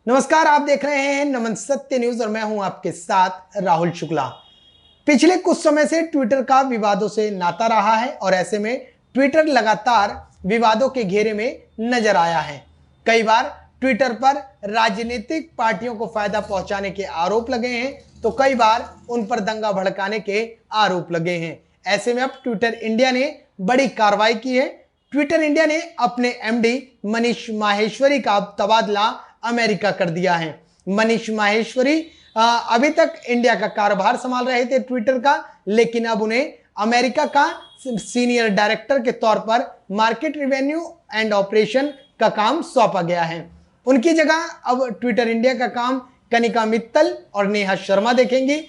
नमस्कार, आप देख रहे हैं नमन सत्य न्यूज और मैं हूं आपके साथ राहुल शुक्ला। पिछले कुछ समय से ट्विटर का विवादों से नाता रहा है और ऐसे में ट्विटर लगातार विवादों के घेरे में नजर आया है। कई बार ट्विटर पर राजनीतिक पार्टियों को फायदा पहुंचाने के आरोप लगे हैं तो कई बार उन पर दंगा भड़काने के आरोप लगे हैं। ऐसे में अब ट्विटर इंडिया ने बड़ी कार्रवाई की है। ट्विटर इंडिया ने अपने एमडी मनीष माहेश्वरी का तबादला अमेरिका कर दिया है। मनीष माहेश्वरी अभी तक इंडिया का कार्यभार संभाल रहे थे ट्विटर का, लेकिन अब उन्हें अमेरिका का सीनियर डायरेक्टर के तौर पर मार्केट रिवेन्यू एंड ऑपरेशन का काम सौंपा गया है। उनकी जगह अब ट्विटर इंडिया का काम कनिका मित्तल और नेहा शर्मा देखेंगी।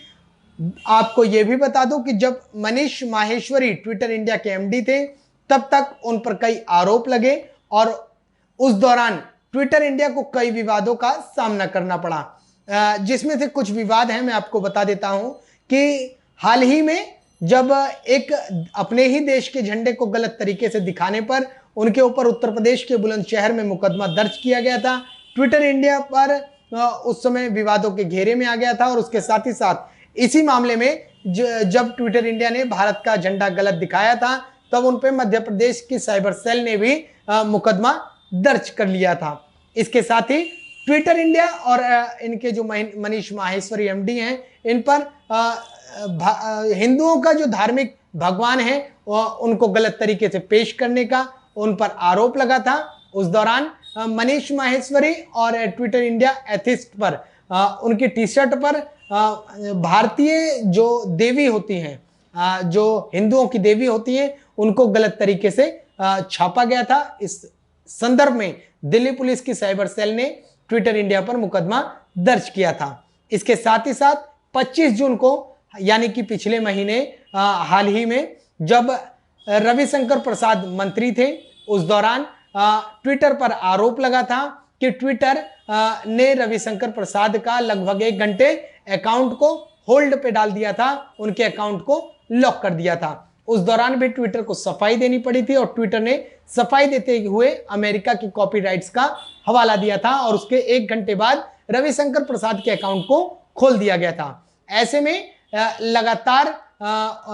आपको यह भी बता दूं कि जब मनीष माहेश्वरी ट्विटर इंडिया के एमडी थे तब तक उन पर कई आरोप लगे और उस दौरान ट्विटर इंडिया को कई विवादों का सामना करना पड़ा। जिसमें से कुछ विवाद हैं, मैं आपको बता देता हूं कि हाल ही में जब एक अपने ही देश के झंडे को गलत तरीके से दिखाने पर उनके ऊपर उत्तर प्रदेश के बुलंदशहर में मुकदमा दर्ज किया गया था। ट्विटर इंडिया पर उस समय विवादों के घेरे में आ गया था और उसके साथ ही साथ इसी मामले में जब ट्विटर इंडिया ने भारत का झंडा गलत दिखाया था तब उन पर मध्य प्रदेश की साइबर सेल ने भी मुकदमा दर्ज कर लिया था। इसके साथ ही ट्विटर इंडिया और इनके जो मनीष माहेश्वरी एमडी हैं, इन पर हिंदुओं का जो धार्मिक भगवान है उनको गलत तरीके से पेश करने का उन पर आरोप लगा था। उस दौरान मनीष माहेश्वरी और ट्विटर इंडिया एथिस्ट पर उनकी टी शर्ट पर भारतीय जो देवी होती हैं, जो हिंदुओं की देवी होती हैं, उनको गलत तरीके से छापा गया था। इस संदर्भ में दिल्ली पुलिस की साइबर सेल ने ट्विटर इंडिया पर मुकदमा दर्ज किया था। इसके साथ ही साथ 25 जून को यानी कि पिछले महीने हाल ही में जब रविशंकर प्रसाद मंत्री थे, उस दौरान ट्विटर पर आरोप लगा था कि ट्विटर ने रविशंकर प्रसाद का लगभग 1 घंटे अकाउंट को होल्ड पे डाल दिया था, उनके अकाउंट को लॉक कर दिया था। उस दौरान भी ट्विटर को सफाई देनी पड़ी थी और ट्विटर ने सफाई देते हुए अमेरिका की कॉपीराइट्स का हवाला दिया था और उसके 1 घंटे बाद रविशंकर प्रसाद के अकाउंट को खोल दिया गया था। ऐसे में लगातार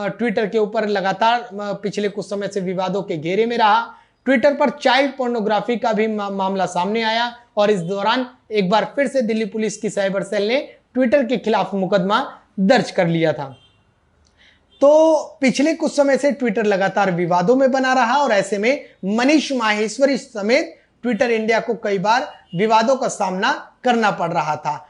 ट्विटर के ऊपर लगातार पिछले कुछ समय से विवादों के घेरे में रहा। ट्विटर पर चाइल्ड पोर्नोग्राफी का भी मामला सामने आया और इस दौरान एक बार फिर से दिल्ली पुलिस की साइबर सेल ने ट्विटर के खिलाफ मुकदमा दर्ज कर लिया था। तो पिछले कुछ समय से ट्विटर लगातार विवादों में बना रहा और ऐसे में मनीष माहेश्वरी समेत ट्विटर इंडिया को कई बार विवादों का सामना करना पड़ रहा था।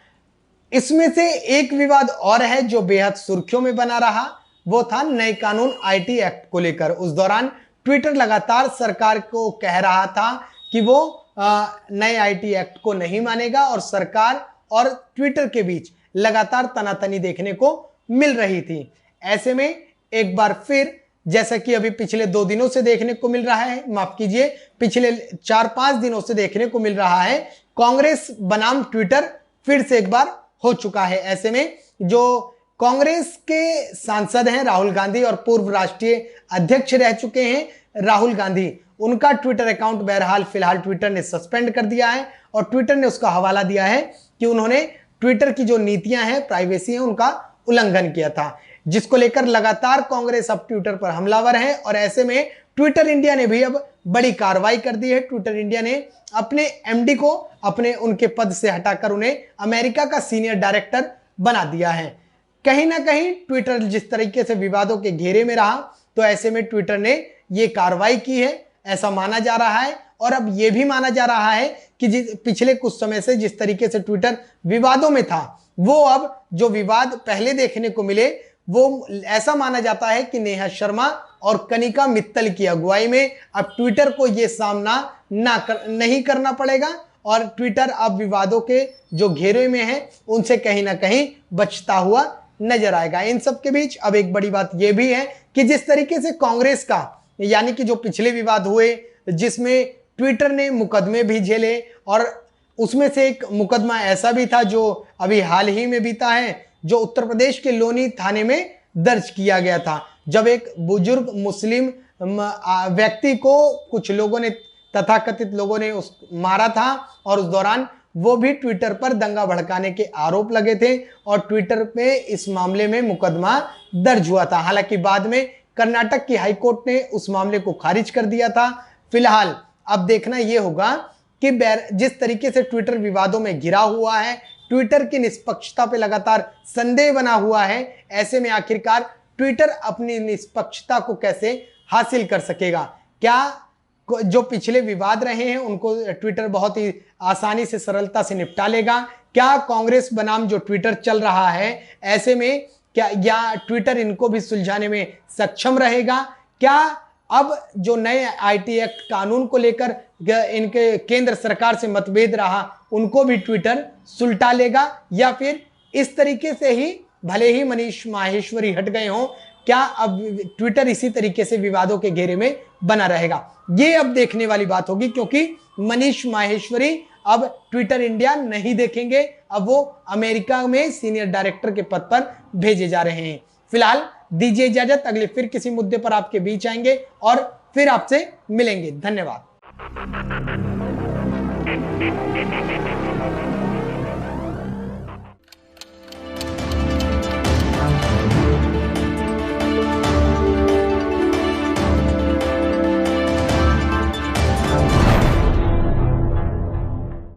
इसमें से एक विवाद और है जो बेहद सुर्खियों में बना रहा, वो था नए कानून आईटी एक्ट को लेकर। उस दौरान ट्विटर लगातार सरकार को कह रहा था कि वो नए आईटी एक्ट को नहीं मानेगा और सरकार और ट्विटर के बीच लगातार तनातनी देखने को मिल रही थी। ऐसे में एक बार फिर जैसा कि अभी पिछले 2 दिनों से देखने को मिल रहा है, माफ कीजिए पिछले 4-5 दिनों से देखने को मिल रहा है, कांग्रेस बनाम ट्विटर फिर से एक बार हो चुका है। ऐसे में जो कांग्रेस के सांसद हैं राहुल गांधी और पूर्व राष्ट्रीय अध्यक्ष रह चुके हैं राहुल गांधी, उनका ट्विटर अकाउंट बहरहाल फिलहाल ट्विटर ने सस्पेंड कर दिया है और ट्विटर ने उसका हवाला दिया है कि उन्होंने ट्विटर की जो नीतियां हैं, प्राइवेसी है, उनका उल्लंघन किया था, जिसको लेकर लगातार कांग्रेस अब ट्विटर पर हमलावर है। और ऐसे में ट्विटर इंडिया ने भी अब बड़ी कार्रवाई कर दी है। ट्विटर इंडिया ने अपने एमडी को उनके पद से हटाकर उन्हें अमेरिका का सीनियर डायरेक्टर बना दिया है। कहीं ना कहीं ट्विटर जिस तरीके से विवादों के घेरे में रहा, तो ऐसे में ट्विटर ने यह कार्रवाई की है, ऐसा माना जा रहा है। और अब यह भी माना जा रहा है कि पिछले कुछ समय से जिस तरीके से ट्विटर विवादों में था, वो अब जो विवाद पहले देखने को मिले, वो ऐसा माना जाता है कि नेहा शर्मा और कनिका मित्तल की अगुवाई में अब ट्विटर को यह सामना नहीं करना पड़ेगा और ट्विटर अब विवादों के जो घेरे में है उनसे कहीं ना कहीं बचता हुआ नजर आएगा। इन सब के बीच अब एक बड़ी बात यह भी है कि जिस तरीके से कांग्रेस का यानी कि जो पिछले विवाद हुए जिसमें ट्विटर ने मुकदमे भी झेले और उसमें से एक मुकदमा ऐसा भी था जो अभी हाल ही में बीता है, जो उत्तर प्रदेश के लोनी थाने में दर्ज किया गया था, जब एक बुजुर्ग मुस्लिम व्यक्ति को कुछ लोगों ने, तथाकथित लोगों ने उस मारा था और उस दौरान वो भी ट्विटर पर दंगा भड़काने के आरोप लगे थे और ट्विटर पे इस मामले में मुकदमा दर्ज हुआ था। हालांकि बाद में कर्नाटक की हाईकोर्ट ने उस मामले को खारिज कर दिया था। फिलहाल अब देखना यह होगा कि जिस तरीके से ट्विटर विवादों में घिरा हुआ है, ट्विटर की निष्पक्षता पे लगातार संदेह बना हुआ है, ऐसे में आखिरकार ट्विटर अपनी निष्पक्षता को कैसे हासिल कर सकेगा? क्या जो पिछले विवाद रहे हैं उनको ट्विटर बहुत ही आसानी से, सरलता से निपटा लेगा? क्या कांग्रेस बनाम जो ट्विटर चल रहा है, ऐसे में क्या या ट्विटर इनको भी सुलझाने में सक्षम रहेगा? क्या अब जो नए आईटी एक्ट कानून को लेकर इनके केंद्र सरकार से मतभेद रहा, उनको भी ट्विटर सुलटा लेगा? या फिर इस तरीके से ही, भले ही मनीष माहेश्वरी हट गए हों, क्या अब ट्विटर इसी तरीके से विवादों के घेरे में बना रहेगा? ये अब देखने वाली बात होगी, क्योंकि मनीष माहेश्वरी अब ट्विटर इंडिया नहीं देखेंगे, अब वो अमेरिका में सीनियर डायरेक्टर के पद पर भेजे जा रहे हैं। फिलहाल दीजिए इजाजत, अगले फिर किसी मुद्दे पर आपके बीच आएंगे और फिर आपसे मिलेंगे। धन्यवाद।